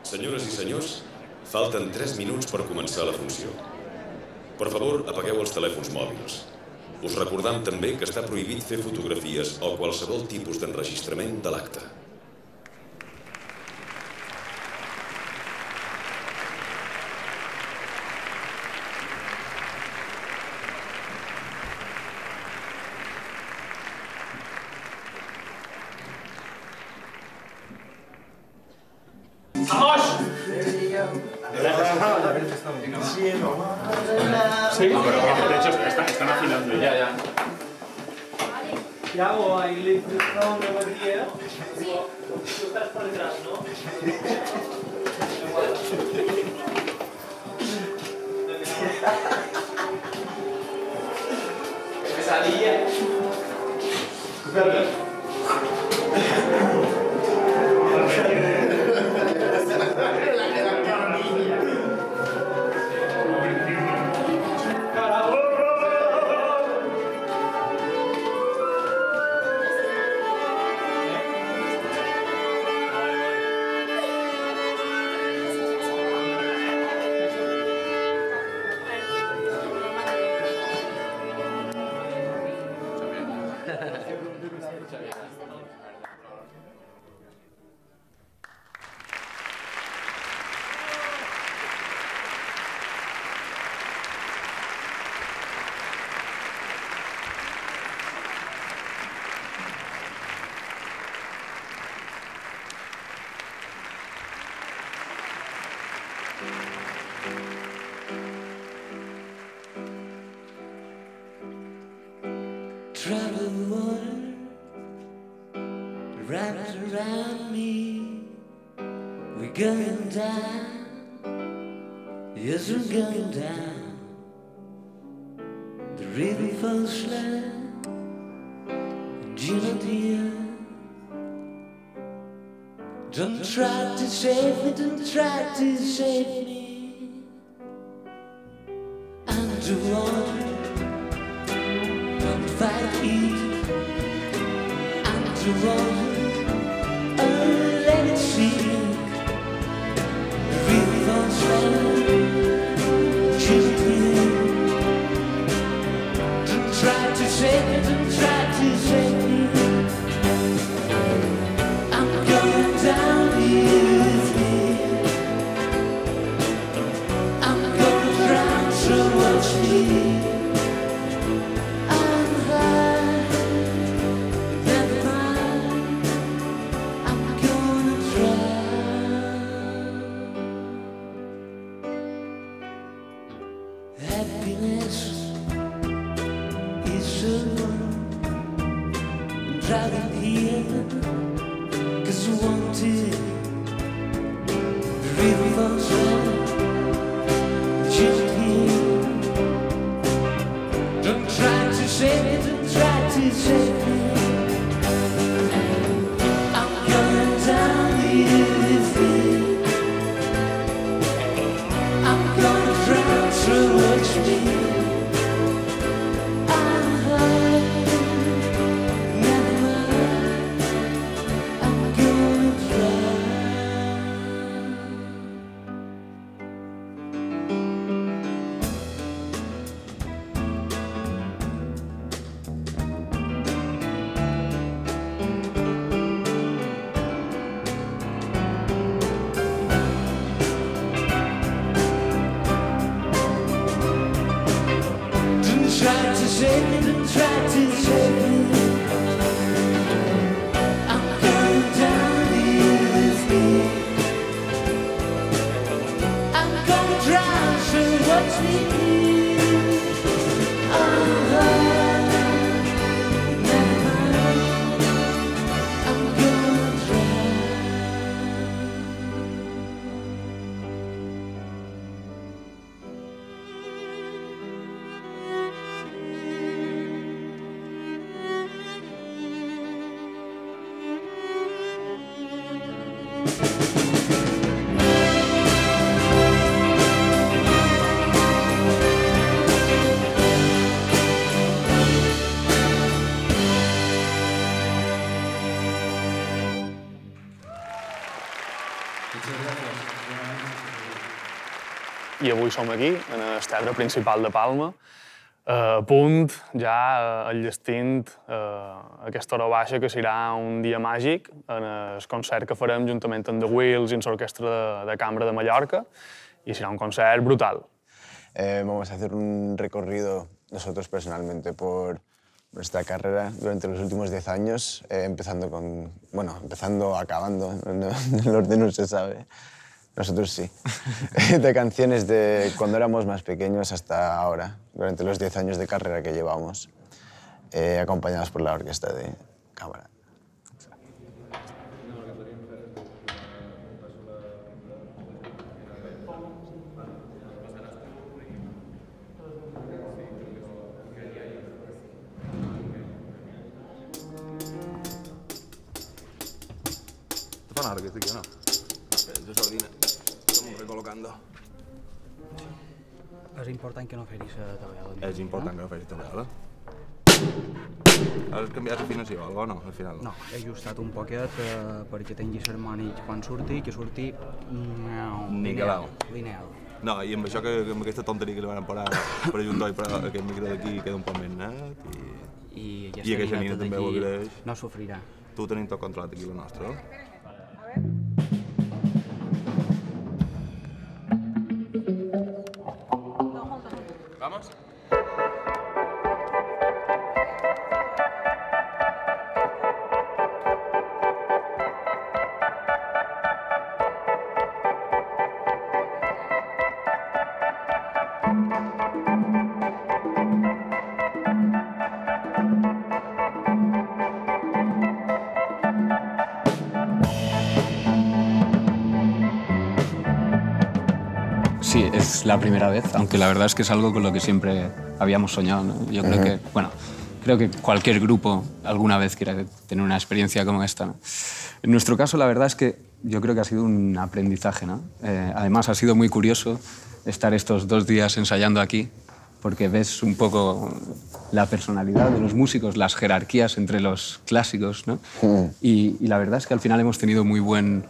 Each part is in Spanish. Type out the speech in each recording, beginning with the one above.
Senyores i senyors, falten 3 minuts per començar la funció. Per favor, apagueu els telèfons mòbils. Us recordam també que està prohibit fer fotografies o qualsevol tipus d'enregistrament de l'acte. Sí, pero de hecho están afinando ya. Thiago, I leave the phone over here. Tú estás por detrás, ¿no? Me salía. Troubled water wraps around me. We're going down, yes, we're going down. The river falls slow, and you're not here. Don't try to save me, don't try to save me. Underwater, fight it underwater, oh, let it sink. The river swell, children. Don't try to save me, don't try to save me. I'm going down with me. I'm gonna drown, so watch me. Driving here, 'cause you want it. The river falls down, you're here. Don't try to save me, don't try to save me. I'm going down with you. I'm gonna drown, so watch me. Try to save me, don't try to save me. I'm going down with me. I'm gonna drown, so watch me. I avui som aquí, en el teatre principal de Palma, a punt ja enllestint aquesta hora baixa que serà un dia màgic en el concert que farem juntament amb The Wheels i amb l'Orquestra de Cambra de Mallorca, i serà un concert brutal. Vamos a hacer un recorrido nosotros personalmente por nuestra carrera durante los últimos 10 años, empezando, acabando, el orden no se sabe. Nosotros sí. De canciones de cuando éramos más pequeños hasta ahora, durante los 10 años de carrera que llevamos, acompañados por la Orquesta de Cámara. ¿Te fan algo aquí o no? Desordina. Estamos recolocando. És important que no feris treballada. És important que no feris treballada? Has canviat l'afinació o alguna cosa, no, al final? No, he ajustat un poquet perquè tinguis harmònics quan surti, que surti... Niquelau. Lineal. No, i amb això, amb aquesta tonteria que li van parar per ajuntar i per aquest micro d'aquí queda un poc més net i aquesta nina també ho agraeix. No sofrirà. Tu ho tenim tot controlat aquí, la nostra, no? ¿Vamos? Sí, es la primera vez, aunque la verdad es que es algo con lo que siempre habíamos soñado, ¿no? Yo creo que, bueno, creo que cualquier grupo alguna vez quiere tener una experiencia como esta, ¿no? En nuestro caso, la verdad es que yo creo que ha sido un aprendizaje, ¿no? Además, ha sido muy curioso estar estos 2 días ensayando aquí, porque ves un poco la personalidad de los músicos, las jerarquías entre los clásicos, ¿no? Y la verdad es que al final hemos tenido muy buena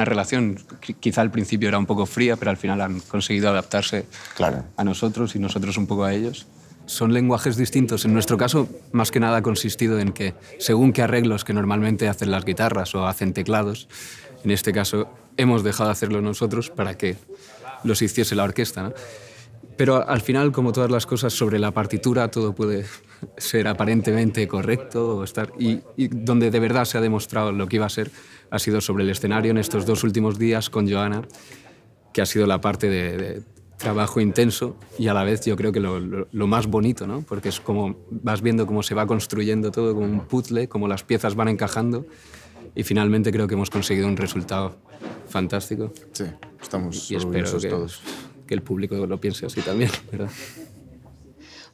relación. Quizá al principio era un poco fría, pero al final han conseguido adaptarse a nosotros y nosotros un poco a ellos. Son lenguajes distintos. En nuestro caso, más que nada ha consistido en que, según qué arreglos que normalmente hacen las guitarras o hacen teclados, en este caso hemos dejado de hacerlo nosotros para que los hiciese la orquesta, ¿no? Pero al final, como todas las cosas, sobre la partitura todo puede ser aparentemente correcto o estar... Y donde de verdad se ha demostrado lo que iba a ser ha sido sobre el escenario en estos 2 últimos días con Joana, que ha sido la parte de trabajo intenso y a la vez yo creo que lo más bonito, ¿no? Porque es como vas viendo cómo se va construyendo todo como un puzzle, cómo las piezas van encajando y finalmente creo que hemos conseguido un resultado fantástico. Sí, estamos y espero todos. Que el público lo piense así también, ¿verdad?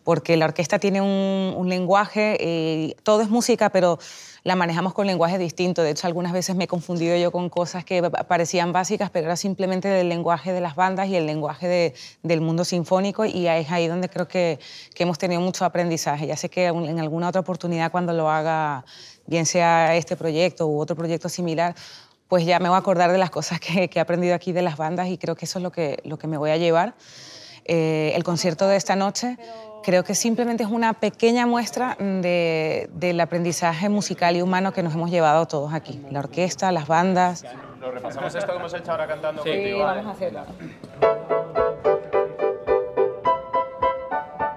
Porque la orquesta tiene un lenguaje, todo es música, pero la manejamos con lenguajes distintos. De hecho, algunas veces me he confundido yo con cosas que parecían básicas, pero era simplemente el lenguaje de las bandas y el lenguaje del mundo sinfónico, y es ahí donde creo que hemos tenido mucho aprendizaje. Ya sé que en alguna otra oportunidad, cuando lo haga, bien sea este proyecto u otro proyecto similar, pues ya me voy a acordar de las cosas que he aprendido aquí de las bandas, y creo que eso es lo que me voy a llevar. El concierto de esta noche creo que simplemente es una pequeña muestra del aprendizaje musical y humano que nos hemos llevado todos aquí. La orquesta, las bandas... ¿Lo repasamos esto que hemos hecho ahora cantando? Sí, contigo? vamos a hacerlo.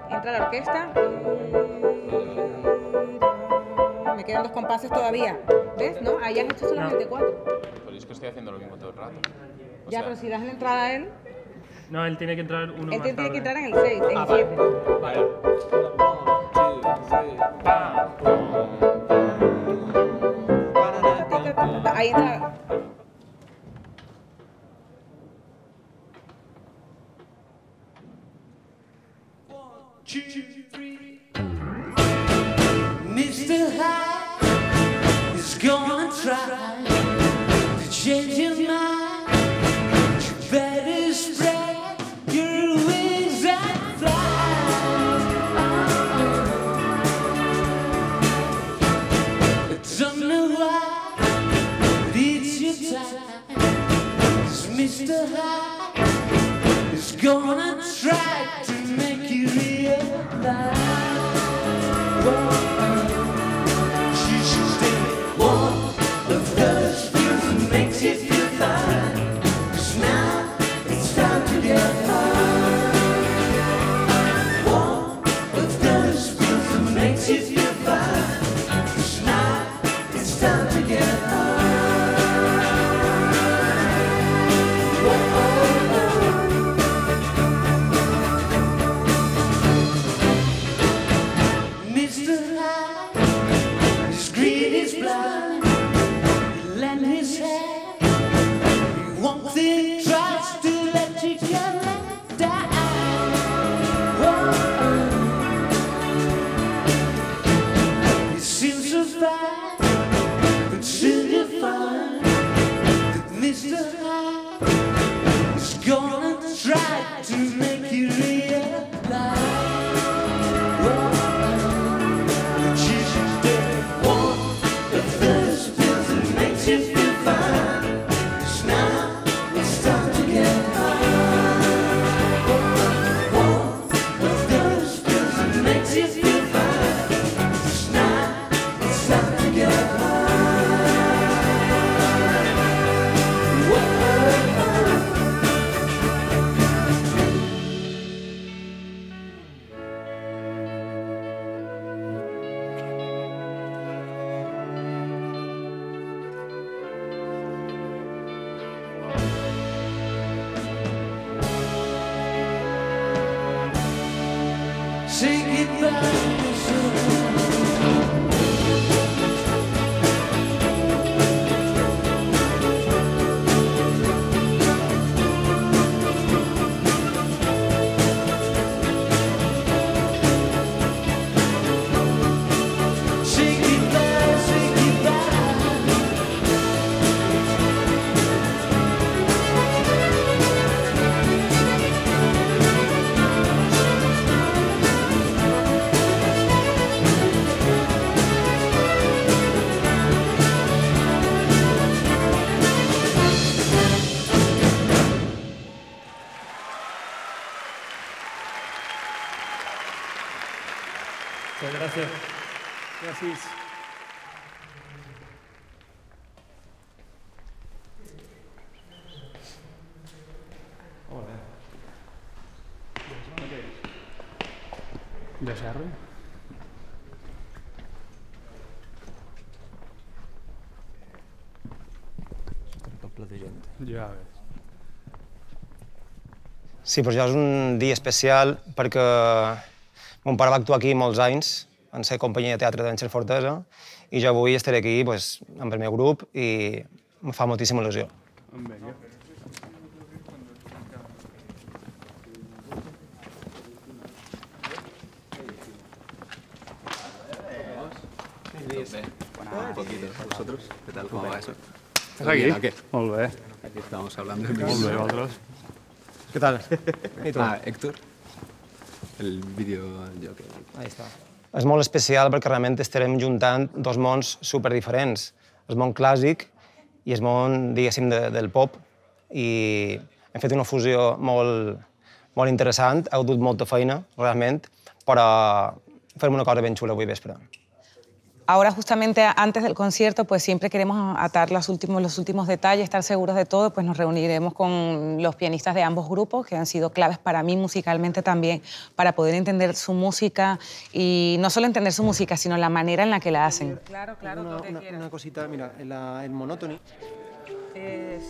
Entra la orquesta. Me quedan 2 compases todavía. ¿Ves? ¿No? Ahí has hecho solamente 4. Pues es que estoy haciendo lo mismo todo el rato. Ya, pero si das la entrada a él... No, él tiene que entrar uno más Él tiene tarde. que entrar en el 6, en el 7. Vale. Ahí entra... Mr. Hyde is gonna try to change your mind. You better spread your wings and fly. I don't know why, but it's your time. Mr. Hyde is gonna try to make you realize. She should stay warm of those feels that makes you feel fine. 'Cause now it's time to get high. Warm of those feels that makes you feel fine. 'Cause now it's time to get high. Mr. Hyde, his greed is blind. He lent his hand. He won't think twice to let you come and die. He seems so fine, but soon you'll find that Mr. Hyde is gonna try to make you realize. Say goodbye. Gràcies. Gràcies. Hola. De Serra? Tot ple de gent. Ja ves. Sí, per jo és un dia especial perquè mon pare va actuar aquí molts anys en la companyia de teatre d'Àngel Fortesa i jo avui estaré aquí amb el meu grup i em fa moltíssima il·lusió. Vinga. Un poquito. ¿Vosotros? ¿Qué tal? ¿Cómo va eso? ¿Estás aquí? Molt bé. Aquí estamos hablando del Molt bé, vosaltres. ¿Qué tal? ¿Y tú? Ah, Héctor. El vídeo Joker. Ahí està. És molt especial perquè realment estarem juntant dos mons superdiferents. El món clàssic i el món, diguéssim, del pop. I hem fet una fusió molt interessant, ha dut molta feina, realment, però farem una cosa ben xula avui vespre. Ahora, justamente antes del concierto, pues siempre queremos atar los últimos detalles, estar seguros de todo, pues nos reuniremos con los pianistas de ambos grupos, que han sido claves para mí musicalmente también, para poder entender su música y no solo entender su música, sino la manera en la que la hacen. Claro, una cosita, mira, en Monotony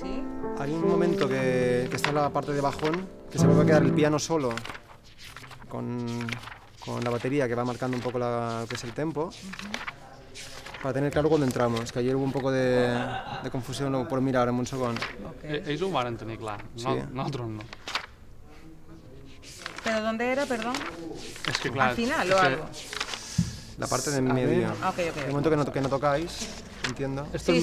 sí. hay un momento que está en la parte de bajón, que se vuelve a quedar el piano solo, con la batería que va marcando un poco lo que es el tempo. Para tener claro cuando entramos, que ayer hubo un poco de confusión, lo puedo mirar en un segundo. Okay. Ells ho varen tenir clar, nosaltres no. ¿Pero dónde era, perdón? Es que claro... ¿Al final o algo? La parte de en medio. Okay. El momento que no tocáis, entiendo. Sí.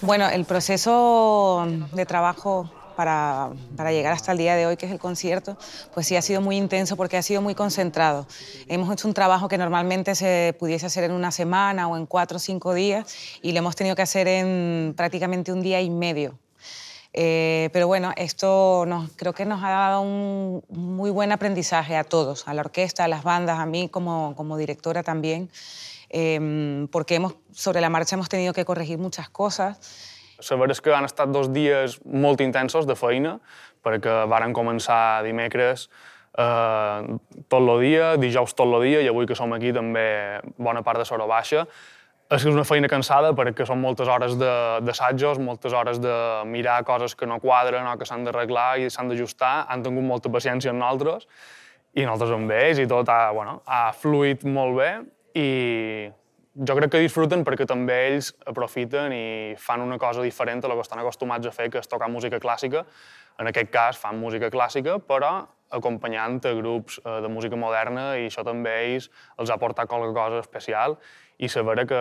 Bueno, el proceso de trabajo para llegar hasta el día de hoy, que es el concierto, pues sí ha sido muy intenso porque ha sido muy concentrado. Hemos hecho un trabajo que normalmente se pudiese hacer en una semana o en 4 o 5 días y lo hemos tenido que hacer en prácticamente un día y medio. Pero bueno, esto creo que nos ha dado un muy buen aprendizaje a todos, a la orquesta, a las bandas, a mí como directora también, porque sobre la marcha hemos tenido que corregir muchas coses. La veritat és que han estat 2 dies molt intensos de feina, perquè varen començar dimecres tot el dia, dijous tot el dia, i avui que som aquí també bona part de l'hora baixa. És una feina cansada perquè són moltes hores d'assajos, moltes hores de mirar coses que no quadren o que s'han d'arreglar i s'han d'ajustar. Han tingut molta paciència amb nosaltres i nosaltres amb ells, i tot ha fluït molt bé. I jo crec que disfruten perquè també ells aprofiten i fan una cosa diferent a la que estan acostumats a fer, que és tocar música clàssica. En aquest cas fan música clàssica, però acompanyant a grups de música moderna, i això també a ells els ha portat qualque cosa especial, i saber que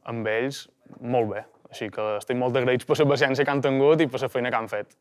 amb ells molt bé. Així que estic molt agraïts per la paciència que han tingut i per la feina que han fet.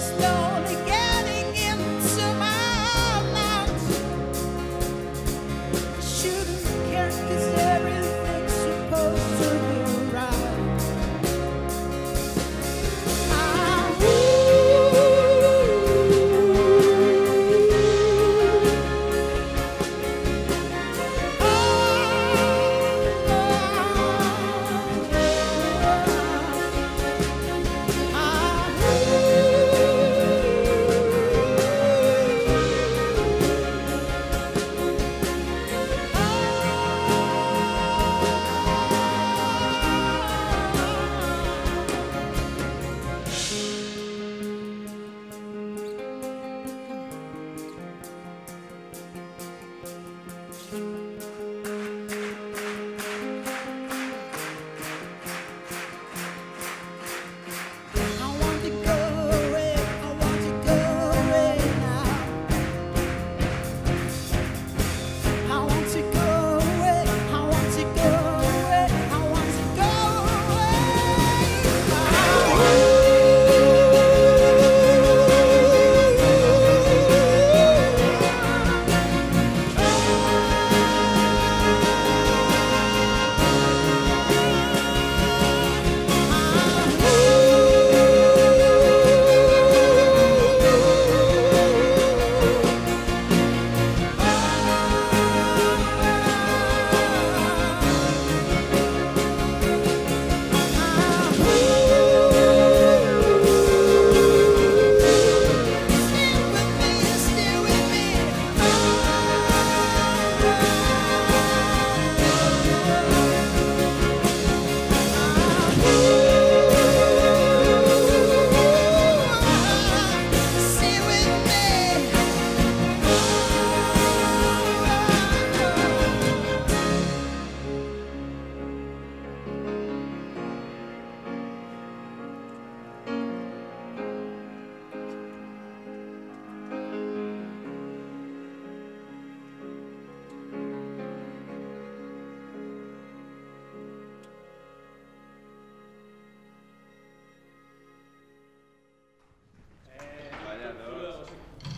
Slowly getting into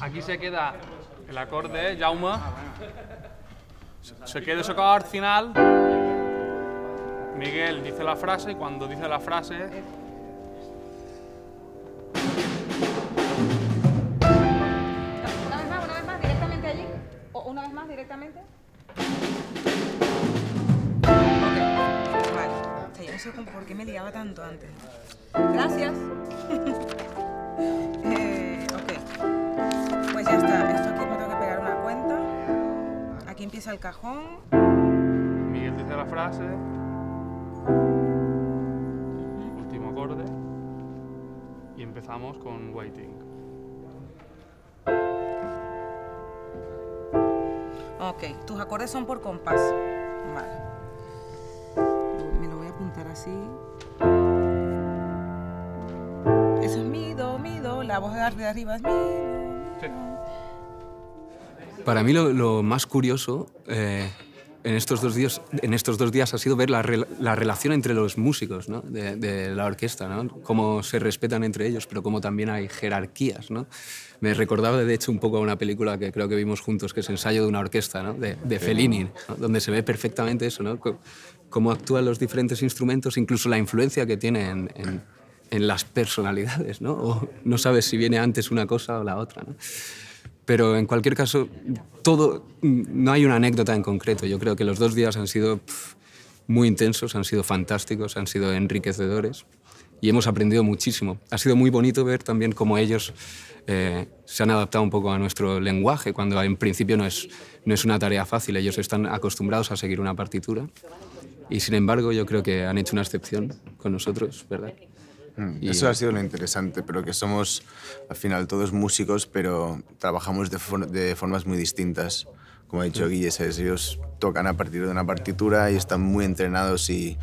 Aquí se queda el acorde, Jaume. Se queda ese acorde final. Miguel dice la frase y cuando dice la frase... Una vez más, directamente allí. ¿O una vez más, directamente? Vale. O sea, yo no sé por qué me liaba tanto antes. Gracias. Pues ya está. Esto aquí me tengo que pegar una cuenta. Aquí empieza el cajón. Miguel dice la frase. Último acorde. Y empezamos con Waiting. Ok, tus acordes son por compás. Vale. Me lo voy a apuntar así. Eso es mi, do, la voz de arriba es mi, do. Sí. Para mí lo más curioso en estos dos días ha sido ver la relación entre los músicos, ¿no? de la orquesta, ¿no? Cómo se respetan entre ellos, pero cómo también hay jerarquías, ¿no? Me recordaba, de hecho, un poco a una película que creo que vimos juntos, que es Ensayo de una orquesta, ¿no? de Fellini, ¿no? Donde se ve perfectamente eso, ¿no? Cómo actúan los diferentes instrumentos, incluso la influencia que tienen en las personalidades, ¿no? O no sabes si viene antes una cosa o la otra, ¿no? Pero en cualquier caso, no hay una anécdota en concreto. Yo creo que los 2 días han sido muy intensos, han sido fantásticos, han sido enriquecedores y hemos aprendido muchísimo. Ha sido muy bonito ver también cómo ellos se han adaptado un poco a nuestro lenguaje, cuando en principio no es una tarea fácil. Ellos están acostumbrados a seguir una partitura y, sin embargo, yo creo que han hecho una excepción con nosotros, ¿verdad? Eso ha sido lo interesante, pero que somos al final todos músicos, pero trabajamos de formas muy distintas. Como ha dicho Guille, ellos tocan a partir de una partitura y están muy entrenados y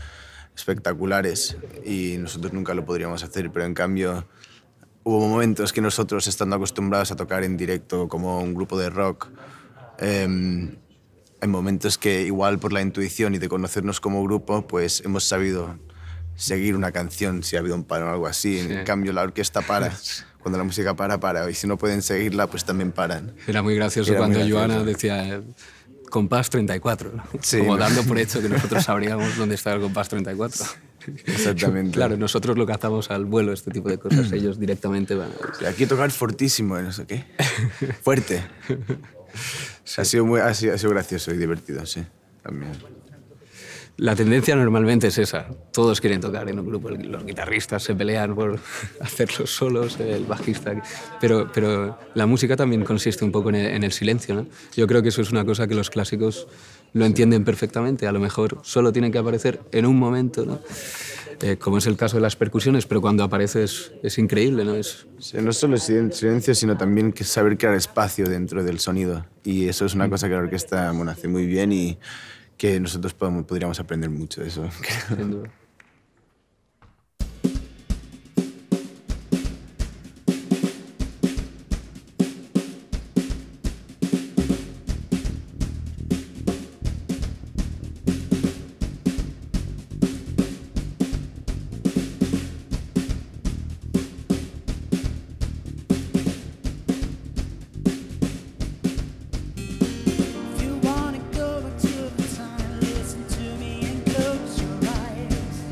espectaculares, y nosotros nunca lo podríamos hacer, pero en cambio hubo momentos que nosotros, estando acostumbrados a tocar en directo como un grupo de rock, hay momentos que igual por la intuición y de conocernos como grupo, pues hemos sabido seguir una canción si ha habido un paro o algo así. Sí. En cambio, la orquesta para. Cuando la música para. Y si no pueden seguirla, pues también paran. Era muy gracioso cuando Joana decía compás 34, ¿no? Sí, como dando por hecho que nosotros sabríamos dónde estaba el compás 34. Exactamente. Claro, nosotros lo cazamos al vuelo, este tipo de cosas. Ellos directamente van a... Sí, aquí tocar fortísimo, no sé qué. Fuerte. Sí. Ha sido gracioso y divertido, sí. También. La tendencia normalmente es esa. Todos quieren tocar en un grupo. Los guitarristas se pelean por hacer los solos, el bajista... Pero la música también consiste un poco en el silencio, ¿no? Yo creo que eso es una cosa que los clásicos lo entienden perfectamente. A lo mejor solo tienen que aparecer en un momento, ¿no? Como es el caso de las percusiones, pero cuando aparece es increíble, ¿no? Sí, no solo el silencio, sino también que saber crear espacio dentro del sonido. Y eso es una cosa que la orquesta hace muy bien y que nosotros podríamos aprender mucho de eso. Sin duda. If you wanna go back to the time, listen to me and close your eyes.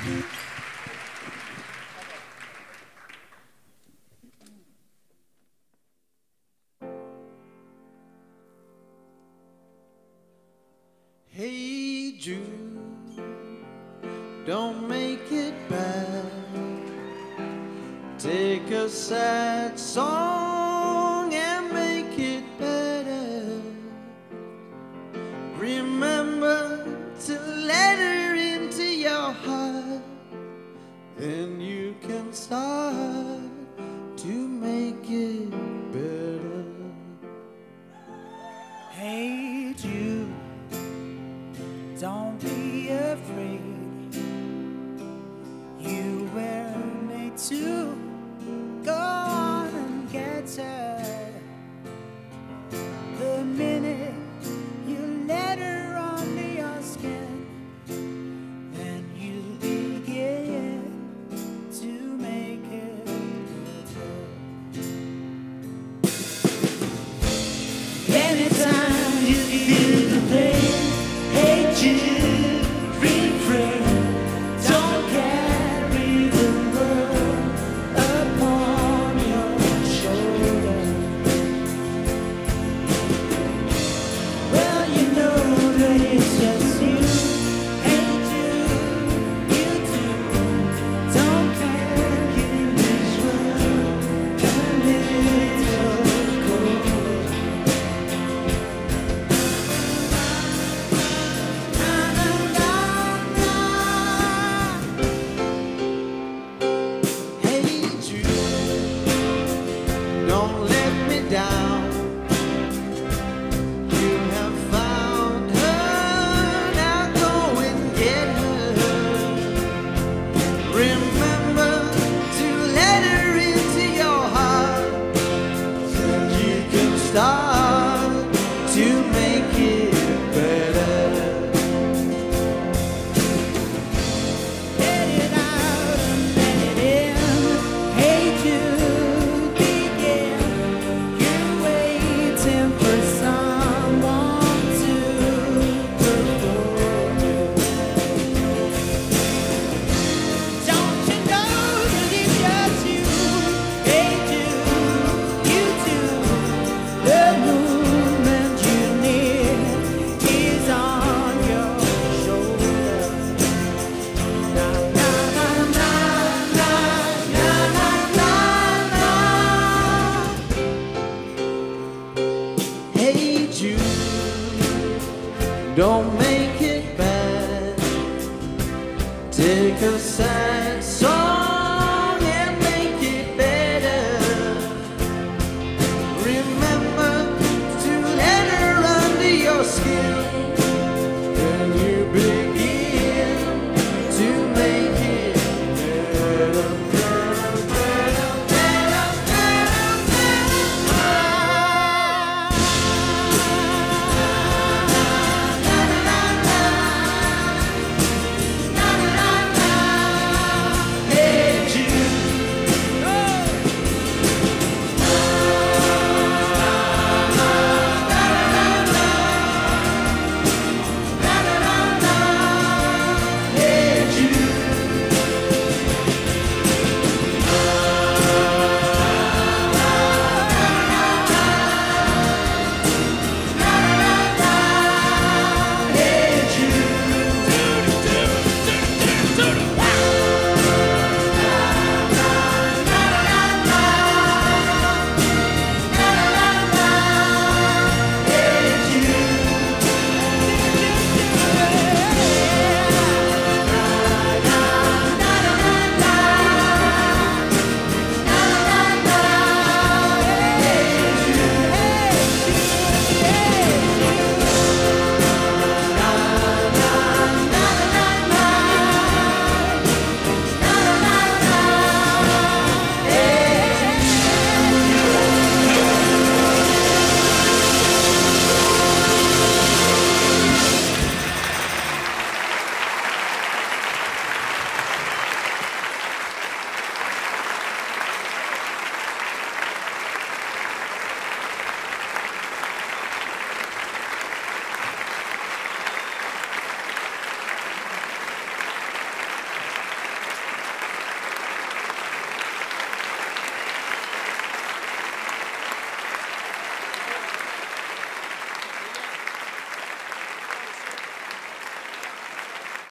Hey Jude, don't make it bad. Take a sad song and make it better. Remember to let her into your heart, then you can start to make it better. Hey Jude, don't be afraid. You were made to go on and get her. The minute you let her under your skin, then you begin to make it better. Anytime you feel the pain, hey Jude, refrain. Don't carry the world upon your shoulder. Well, you know that it's just you. Hey Jude, you too. Don't carry this world a little cold. Hey Jude, don't let me down. You have found her, now go and get her. Remember to let her into your heart, so you can start to make it better. Let it out and let it in. Hey Jude, begin. You're waiting for someone to perform. Don't you know that it's just you? Hey Jude, you too. The movement you need is on your shoulder. Na na na na na na na na. Hey Jude, don't make it bad. Take a sad song